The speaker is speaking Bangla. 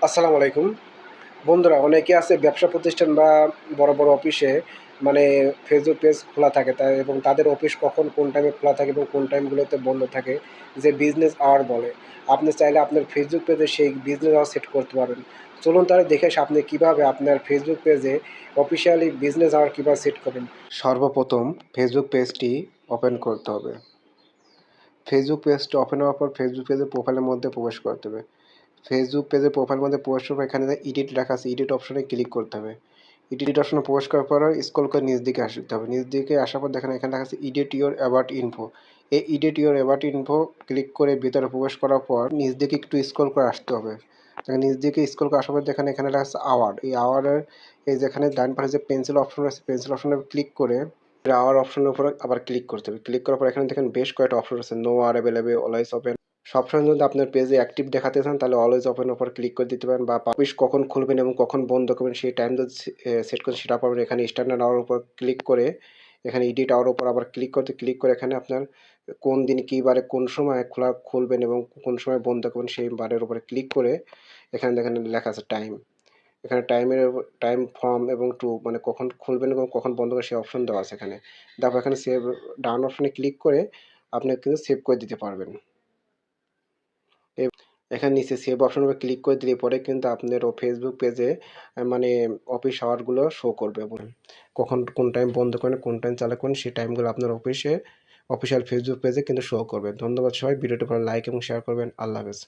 আসসালামু আলাইকুম। বন্ধুরা, অনেকে আছে ব্যবসা প্রতিষ্ঠান বা বড়, বড় অফিসে মানে ফেসবুক পেজ খোলা থাকে এবং তাদের অফিস কখন কোন টাইমে খোলা থাকে এবং কোন টাইমগুলোতে বন্ধ থাকে, যে বিজনেস আওয়ার বলে। আপনি চাইলে আপনার ফেসবুক পেজে সেই বিজনেস আওয়ার সেট করতে পারেন। চলুন তাহলে দেখে আসি আপনি কীভাবে আপনার ফেসবুক পেজে অফিসিয়ালি বিজনেস আওয়ার কীভাবে সেট করবেন। সর্বপ্রথম ফেসবুক পেজটি ওপেন করতে হবে। ফেসবুক পেজটি ওপেন হওয়ার পর ফেসবুক পেজের প্রোফাইলের মধ্যে প্রবেশ করতে হবে। ফেসবুক পেজের প্রোফাইলের মধ্যে প্রবেশ করার পর এখানে এডিট লেখা আছে, এডিট অপশনে ক্লিক করতে হবে। এডিট অপশনে প্রবেশ করার পর স্ক্রল করে নিচ দিকে আসতে হবে। নিচ দিকে আসার পর দেখেন এখানে লেখা আছে এডিট ইওর অ্যাবাউট ইনফো। এই edit your about info click করে ভিতরে প্রবেশ করার পর নিচ দিকে একটু স্ক্রল করে আসতে হবে। দেখেন নিচ দিকে স্ক্রল করে আসার পর দেখেন এখানে লেখা আছে আওয়ার। এই আওয়ারের এই যেখানে ডান পাশে যে পেন্সিল অপশন আছে, পেন্সিল অপশনে ক্লিক করে আওয়ার অপশনের উপর আবার ক্লিক করতে হবে। ক্লিক করার পর এখানে দেখেন বেশ কয়েকটা অপশন আছে, no are available, always open. সবসময় যদি আপনার পেজে অ্যাক্টিভ দেখাতে চান তাহলে অলওয়েজ ওপেন উপর ক্লিক করে দিতে পারেন, বা পাবলিশ কখন খুলবেন এবং কখন বন্ধ করবেন সেই টাইম যদি সেট করেন সেটা পাবেন। এখানে স্ট্যান্ডার্ড আওয়ার উপর ক্লিক করে এখানে এডিট আওয়ার উপর আবার ক্লিক করে এখানে আপনার কোন দিন কী বারে কোন সময় খুলবেন এবং কোন সময় বন্ধ করবেন সেই বারের উপরে ক্লিক করে এখানে দেখেন লেখা আছে টাইম। এখানে টাইম ফ্রম এবং টু মানে কখন খুলবেন এবং কখন বন্ধ করবেন সেই অপশন দেওয়া আছে এখানে। তারপর এখানে সেভ ডান অপশনে ক্লিক করে আপনি কিন্তু সেভ করে দিতে পারবেন। এখানে নিচে সেভ অপশন উপর ক্লিক করে দিলে পরে কিন্তু আপনার ফেসবুক পেজে মানে অফিস আওয়ারগুলো শো করবে এবং কখন কোন টাইম বন্ধ করেন কোন টাইম চালু করেন সেই টাইমগুলো আপনার অফিসিয়াল ফেসবুক পেজে কিন্তু শো করবে। ধন্যবাদ সবাই, ভিডিওটি ভালো লাইক এবং শেয়ার করবেন। আল্লাহ হাফেজ।